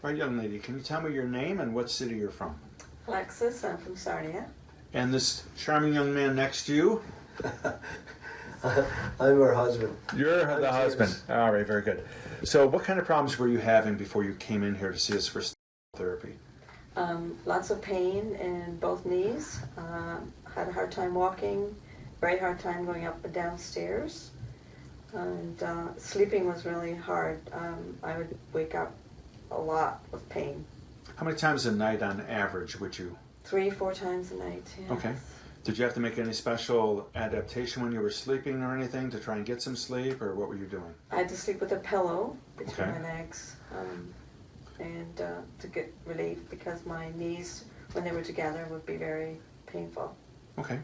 Right, young lady, can you tell me your name and what city you're from? Alexis, I'm from Sarnia. And this charming young man next to you? I'm her husband. You're the James. husband. All right, very good. So what kind of problems were you having before you came in here to see us for therapy? Lots of pain in both knees. Had a hard time walking, very hard time going up and down stairs. And sleeping was really hard. I would wake up a lot with pain. How many times a night on average would you? 3-4 times a night. Yes. Okay. Did you have to make any special adaptation when you were sleeping or anything to try and get some sleep, or what were you doing? I had to sleep with a pillow between Okay. my legs, and to get relief because my knees, when they were together, would be very painful. Okay.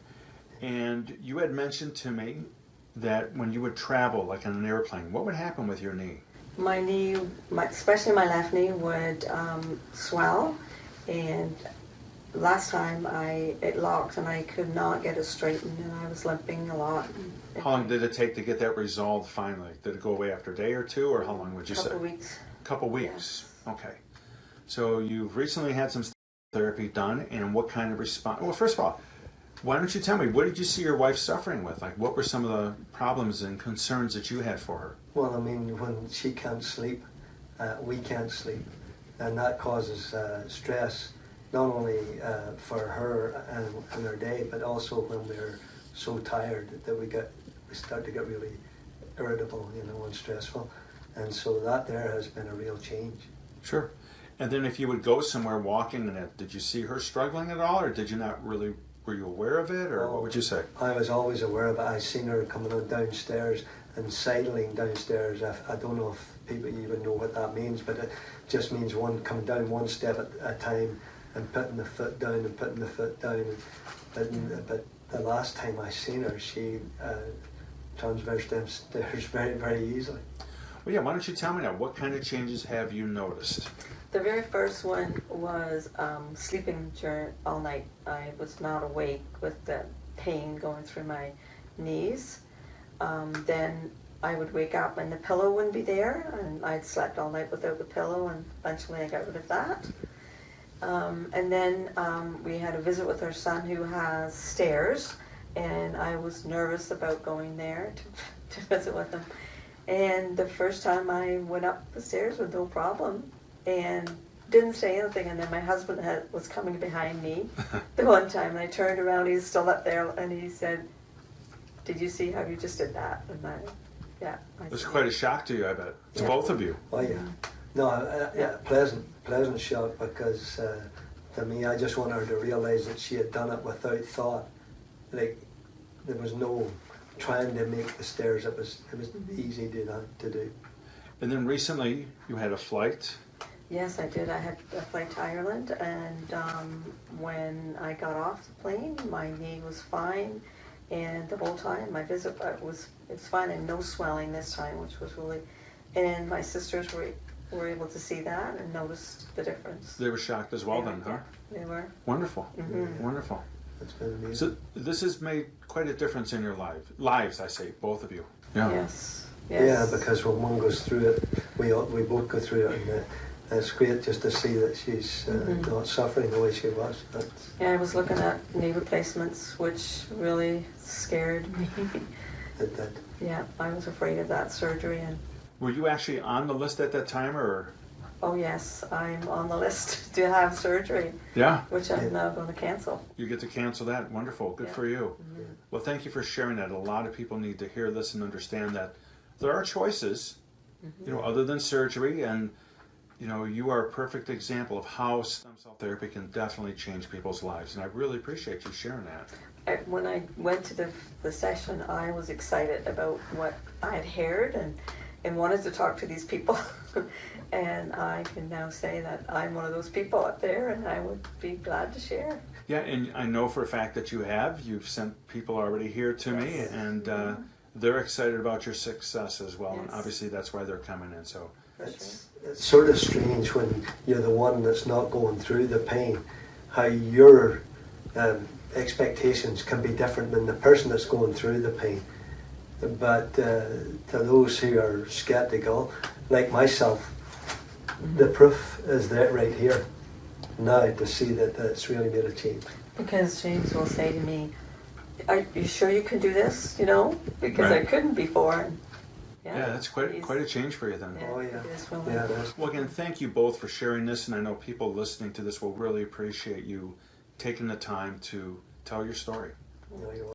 And you had mentioned to me that when you would travel, like on an airplane, what would happen with your knee? My knee, especially my left knee, would swell, and last time it locked and I could not get it straightened, and I was limping a lot. How long did it take to get that resolved finally? Did it go away after a day or two, or how long would you say? Couple weeks. A couple weeks. Okay. So you've recently had some therapy done, and what kind of response? Well, first of all, why don't you tell me, what did you see your wife suffering with? Like, what were some of the problems and concerns that you had for her? Well, I mean, when she can't sleep, we can't sleep. And that causes stress, not only for her and her day, but also when we're so tired that we start to get really irritable, and stressful. And so that there has been a real change. Sure. And then if you would go somewhere walking in it, did you see her struggling at all, or did you not really, were you aware of it, or what would you say? I was always aware of it. I seen her coming on downstairs and sidling downstairs. I don't know if people even know what that means, but it just means coming down one step at a time and putting the foot down and putting the foot down. But the last time I seen her, she transversed them stairs very, very easily. Well, yeah, why don't you tell me now, what kind of changes have you noticed? The very first one was sleeping during all night. I was not awake with the pain going through my knees. Then I would wake up and the pillow wouldn't be there, and I'd slept all night without the pillow, and eventually I got rid of that. And then we had a visit with our son who has stairs, and I was nervous about going there to visit with him. And the first time I went up the stairs with no problem and didn't say anything, and then my husband was coming behind me the one time, and I turned around, he's still up there, and he said, "Did you see how you just did that?" And I It was quite a shock to you, I bet, to both of you. Oh yeah. No, pleasant shock, because to me, I just wanted her to realise that she had done it without thought. Like, there was no trying to make the stairs. It was easy to do. And then recently, you had a flight. Yes, I did. I had a flight to Ireland, and when I got off the plane, my knee was fine, and the whole time my visit was fine, and no swelling this time, which was really. And my sisters were able to see that and noticed the difference. They were shocked as well, then, huh? They were. Wonderful, wonderful. It's been amazing. So this has made quite a difference in your lives, I say, both of you. Yeah. Yes. Yeah, because when one goes through it, we both go through it, and it's great just to see that she's not suffering the way she was. Yeah, I was looking at knee replacements, which really scared me. It did. Yeah, I was afraid of that surgery. And Were you actually on the list at that time, or? oh yes, I'm on the list to have surgery. Yeah. Which I'm now going to cancel. You get to cancel that. Wonderful. Good for you. Well, thank you for sharing that. A lot of people need to hear this and understand that there are choices, other than surgery, and you are a perfect example of how stem cell therapy can definitely change people's lives, and I really appreciate you sharing that. When I went to the session, I was excited about what I had heard and wanted to talk to these people. And I can now say that I'm one of those people up there, and I would be glad to share. Yeah, and I know for a fact that you've sent people already here to me, and they're excited about your success as well, and obviously that's why they're coming in. So it's sort of strange when you're the one that's not going through the pain, how your expectations can be different than the person that's going through the pain. But to those who are skeptical, like myself, the proof is that right here now to see that it's really made a change. Because James will say to me, "Are you sure you can do this?" You know, because I Right. couldn't before. Yeah, that's quite a change for you then. Oh yeah, he is willing. yeah, it is. Well, again, thank you both for sharing this, and I know people listening to this will really appreciate you taking the time to tell your story. You know,